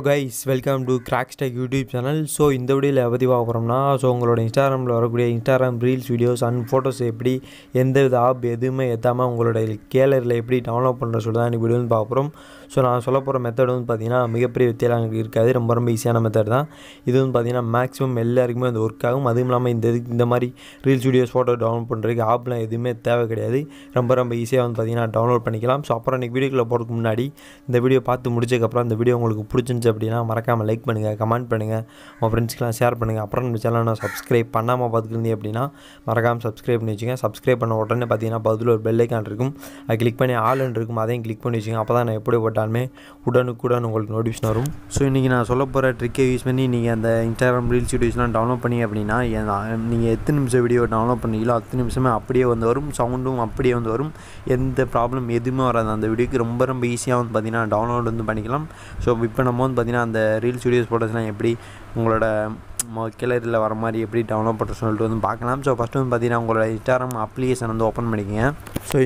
Hello guys, welcome to Crackz Tech YouTube channel. So இந்த வீடியோல எதை பத்தி பார்க்க போறோம்னா உங்களோட இன்ஸ்டாகிராம்ல வரக்கூடிய Instagram reels videos and photos எப்படி எந்தவித ஆப் எதுவுமே ஏத்தாம உங்களோட கேலரியில எப்படி டவுன்லோட் பண்றது சொல்றத இந்த வீடியோல பார்க்க போறோம். நான் சொல்ல போற மெத்தட் வந்து பாத்தீங்கன்னா மிகப்பெரிய வித்தியாசம் இருக்காது. ரொம்ப ஈஸியான மெத்தட் தான். இது வந்து பாத்தீங்கன்னா மேக்ஸिमम எல்லாருக்குமே வந்து வொர்க் ஆகும். அதுவும் இல்லாம இந்த மாதிரி ரீல்ஸ் வீடியோஸ் போட்டோ டவுன்லோட் பண்றதுக்கு ஆப்லாம் எதுவுமே தேவை கிடையாது. ரொம்ப ஈஸியா வந்து பாத்தீங்கன்னா டவுன்லோட் பண்ணிக்கலாம். அப்புறம் இன்னைக்கு வீடியோக்குள்ள போறதுக்கு முன்னாடி இந்த வீடியோ பார்த்து முடிச்சதுக்கு அப்புறம் இந்த வீடியோ உங்களுக்கு பிடிச்சிருந்துச்சு அப்படினா மறக்காம லைக் பண்ணுங்க, கமெண்ட் பண்ணுங்க, உங்க ஃப்ரெண்ட்ஸ்க்குலாம் ஷேர் பண்ணுங்க. அப்புறம் நம்ம சேனலை சப்ஸ்கிரைப் பண்ணாம பார்த்துக்கிட்டீங்க அப்படினா மறக்காம சப்ஸ்கிரைப் பண்ணி வச்சுங்க. சப்ஸ்கிரைப் பண்ண உடனே பாத்தீங்கன்னா பக்கத்துல ஒரு பெல் ஐகான் இருக்கும். அதை கிளிக் பண்ணி ஆல் ன்னு இருக்கும். அதையும் கிளிக் பண்ணி வச்சுங்க. அப்பதான் நான் எப்படி போட்டாலுமே உடனுக்குடன் உங்களுக்கு நோட்டிஃபிகேஷன் வரும். இன்னைக்கு நான் சொல்ல போற ட்ரிக்கை யூஸ் பண்ணி நீங்க அந்த இன்ஸ்டாகிராம் ரீல்ஸ் வீடியோஸ்லாம் டவுன்லோட் பண்ணி அப்படினா நீங்க எத்தனை நிமிஷம் வீடியோ டவுன்லோட் பண்ணீங்களோ அத்தனை நிமிஷமே அப்படியே வந்து வரும். சவுண்டும் அப்படியே வந்து வரும். எந்த ப்ராப்ளம் எதுவுமே வராது. அந்த வீடியோக்கு ரொம்ப ஈஸியா வந்து பாத்தீங்கன்னா டவுன்லோட் வந்து பண்ணிக்கலாம். இப்போ நம்ம வந்து பாத்தீங்கன்னா அந்த ரீல்ஸ் வீடியோஸ் போட்டோஸ்லாம் எப்படி உங்களோட கேலரியில் வர மாதிரி எப்படி டவுன்லோட் பண்ணுறது சொல்லிட்டு வந்து பார்க்கலாம். ஃபஸ்ட்டு வந்து பார்த்தீங்கன்னா உங்களோட இன்ஸ்டாகிராம் அப்ளிகேஷன் வந்து ஓப்பன் பண்ணிக்கங்க.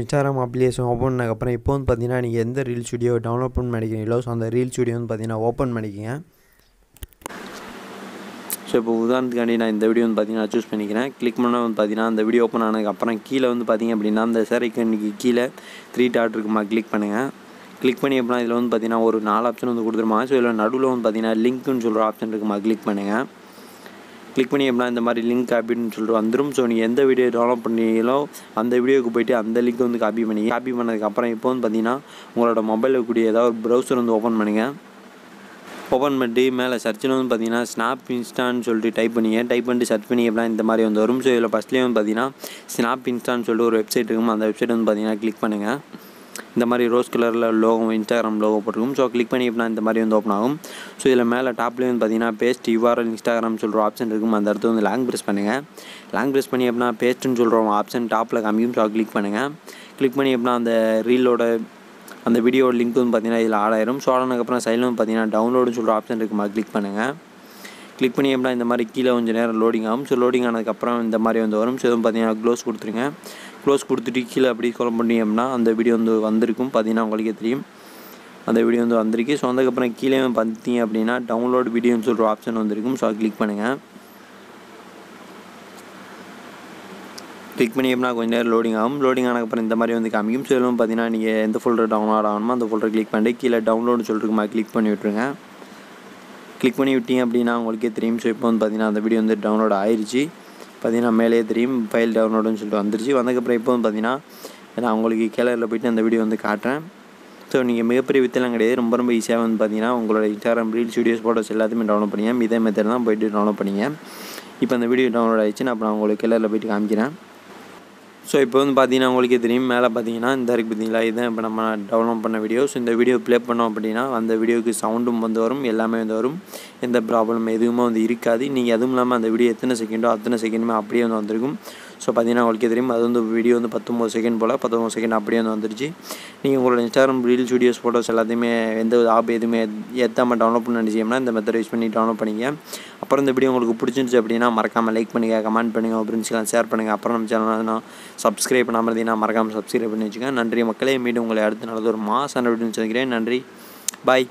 இன்ஸ்டாகிராம் அப்ளிகேஷன் ஓப்பன் பண்ணதுக்கப்புறம் இப்போ வந்து பார்த்தீங்கன்னா நீங்கள் எந்த ரீல்ஸ் வீடியோ டவுன்லோட் பண்ணி நினைக்கிறீங்களோ அந்த ரீல்ஸ் வீடியோ வந்து பார்த்தீங்கன்னா ஓப்பன் பண்ணிக்கங்க. இப்போ உதாரணத்துக்காண்டி நான் இந்த வீடியோ வந்து பார்த்தீங்கன்னா சூஸ் பண்ணிக்கிறேன். கிளிக் பண்ணால் வந்து பார்த்தீங்கன்னா அந்த வீடியோ ஓப்பன் ஆனதுக்கப்புறம் கீழே வந்து பார்த்தீங்க அப்படின்னா அந்த சேரைக்கண்ணிக்கு கீழே 3 டாட் இருக்குமா, கிளிக் பண்ணுங்கள். கிளிக் பண்ணி அப்படின்னா இதில் வந்து பார்த்தீங்கன்னா ஒரு 4 ஆப்ஷன் வந்து கொடுத்துருமாங்க. இதில் நடுவில் வந்து பார்த்தீங்கன்னா லிங்க்னு சொல்கிற ஆப்ஷன் இருக்குமா, கிளிக் பண்ணுங்கள். கிளிக் பண்ணி அப்படின்னா இந்த மாதிரி லிங்க் அப்படின்னு சொல்லிட்டு வந்துடும். நீங்கள் எந்த வீடியோ டவுன்லோட் பண்ணீங்களோ அந்த வீடியோக்கு போய்ட்டு அந்த லிங்க் வந்து காப்பி பண்ணதுக்கப்புறம் இப்போ வந்து பார்த்தீங்கன்னா உங்களோட மொபைலில் கூடிய ஏதாவது ஒரு ப்ரௌசர் வந்து ஓப்பன் பண்ணுங்கள். ஓப்பன் பண்ணிட்டு மேலே சர்ச்சில் வந்து பார்த்தீங்கன்னா ஸ்னாப் இன்ஸ்டான்னு சொல்லிட்டு டைப் பண்ணிட்டு சர்ச் பண்ணி அப்படின்னா இந்த மாதிரி வந்து வரும். இதில் ஃபஸ்ட்லேயே வந்து பார்த்தீங்கன்னா ஸ்னாப் இன்ஸ்டான்னு சொல்லிட்டு ஒரு வெப்சைட் இருக்கும். அந்த வெப்சைட் வந்து பார்த்தீங்கன்னா கிளிக் பண்ணுங்கள். இந்த மாதிரி ரோஸ் கலரில் லோகோ இன்ஸ்டாகிராம் லோகோ போட்டிருக்கும். கிளிக் பண்ணி அப்படின்னா இந்த மாதிரி வந்து ஓப்பன் ஆகும். இதில் மேலே டாப்லேயே வந்து பார்த்தீங்கன்னா பேஸ்ட் URL இன்ஸ்டாகிராம் சொல்கிற ஆப்ஷன் இருக்கும். அந்த இடத்துல வந்து லாங் ப்ரெஸ் பண்ணுங்கள். லாங் ப்ரெஸ் பண்ணி அப்படின்னா பேஸ்ட்டுன்னு சொல்கிற ஆப்ஷன் டாப்பில் காமிக்கும். கிளிக் பண்ணுங்கள். கிளிக் பண்ணி அப்படின்னா அந்த ரீலோட அந்த வீடியோ லிங்க் வந்து பார்த்தீங்கன்னா இதில் ஆட் ஆயிரும். ஆனதுக்கப்புறம் சைடில் வந்து பார்த்தீங்கன்னா டவுன்லோடுன்னு சொல்கிற ஆப்ஷன் இருக்குமா, கிளிக் பண்ணுங்கள். கிளிக் பண்ணி அப்படின்னா இந்த மாதிரி கீழே கொஞ்சம் நேரம் லோடிங் ஆகும். லோடிங் ஆனதுக்கப்புறம் இந்த மாதிரி வந்து வரும். இது வந்து பார்த்தீங்கன்னா க்ளோஸ் கொடுத்துருங்க. க்ளோஸ் கொடுத்துட்டு கீழே அப்படி ஸ்க்ரோல் பண்ணி அப்படின்னா அந்த வீடியோ வந்து வந்திருக்கும். பார்த்தீங்கன்னா உங்களுக்கே தெரியும் அந்த வீடியோ வந்து வந்திருக்கு. அதுக்கப்புறம் கீழே பார்த்தீங்க அப்படின்னா டவுன்லோட் வீடியோன்னு சொல்கிற ஆப்ஷன் வந்துருக்கும். கிளிக் பண்ணுங்கள். கிளிக் பண்ணி அப்படின்னா கொஞ்சம் நேரம் லோடிங் ஆகும். லோடிங் ஆனதுக்கப்புறம் இந்த மாதிரி வந்து காமிக்கும். இதில் வந்து பார்த்தீங்கன்னா நீங்கள் எந்த ஃபோல்டர் டவுன்லோட் ஆகணுமோ அந்த ஃபோல்டர் கிளிக் பண்ணிட்டு கீழே டவுன்லோடு சொல்லிருக்குமா, கிளிக் பண்ணி விட்டுருங்க. கிளிக் பண்ணி விட்டீங்க அப்படின்னா உங்களுக்கே தெரியும். இப்போ வந்து பார்த்தீங்கன்னா அந்த வீடியோ வந்து டவுன்லோட் ஆயிடுச்சு. பார்த்தீங்கன்னா மேலே தெரியும் ஃபைல் டவுன்லோடுன்னு சொல்லிட்டு வந்துருச்சு. வந்ததுக்கப்புறம் இப்போ வந்து பார்த்தீங்கன்னா நான் உங்களுக்கு கேலரியில் போய்ட்டு அந்த வீடியோ வந்து காட்டுறேன். நீங்கள் மிகப்பெரிய வித்தெல்லாம் கிடையாது. ரொம்ப ஈஸியாக வந்து பார்த்தீங்கன்னா உங்களோட இன்ஸ்டாகிராம் ரீல்ஸ் வீடியோஸ் போட்டோஸ் எல்லாத்தையுமே டவுன்லோட் பண்ணிங்க. இதே மெத்தட் தான் போய்ட்டு டவுன்லோட் பண்ணிங்க. இப்போ அந்த வீடியோ டவுன்லோட் ஆகிடுச்சு. நான் உங்களுக்கு கேலரியில் போய்ட்டு காமிக்கிறேன். இப்போ வந்து பார்த்தீங்கன்னா உங்களுக்கே தெரியும் மேலே பார்த்தீங்கன்னா இந்த இருக்குது பார்த்தீங்களா, இதுதான் இப்போ நம்ம டவுன்லோட் பண்ண வீடியோஸ். இந்த வீடியோ ப்ளே பண்ணோம் அப்படின்னா அந்த வீடியோக்கு சவுண்டும் வந்து வரும், எல்லாமே வந்து வரும். எந்த ப்ராப்ளம் எதுவுமே வந்து இருக்காது. நீங்கள் அதுவும் இல்லாமல் அந்த வீடியோ எத்தனை செகண்டோ அத்தனை செகண்டுமே அப்படியே வந்து வந்திருக்கும். பார்த்தீங்கன்னா உங்களுக்கே தெரியும் அது வந்து வீடியோ வந்து 19 செகண்ட் போல் 19 செகண்ட் அப்படியே வந்து வந்துருச்சு. நீங்கள் உங்களோட இன்ஸ்டாகிராம் ரீல்ஸ் வீடியோஸ் போட்டோஸ் எல்லாத்தையுமே எந்த ஆப் எதுவுமே ஏற்றாமல் டவுன்லோட் பண்ண நினச்சிங்கன்னா இந்த மெத்தட் யூஸ் பண்ணி டவுன்லோட் பண்ணிங்க. அப்புறம் இந்த வீடியோ உங்களுக்கு பிடிச்சிருந்துச்சு அப்படின்னா மறக்காமல் லைக் பண்ணுங்கள், கமெண்ட் பண்ணுங்கள், உங்கள் ஃப்ரெண்ட்ஸ்க்கெலாம் ஷேர் பண்ணுங்கள். அப்புறம் நம்ம சேனல் சப்ஸ்கிரைப் பண்ணாமல் இருந்தீங்கன்னா மறக்காமல் சப்ஸ்கிரைப் பண்ணி வச்சுக்கோங்க. நன்றி மக்களே. மீண்டும் உங்களை அடுத்து நல்லது ஒரு மாதம் வீடியோ வச்சுக்கிறேன். நன்றி, பாய்.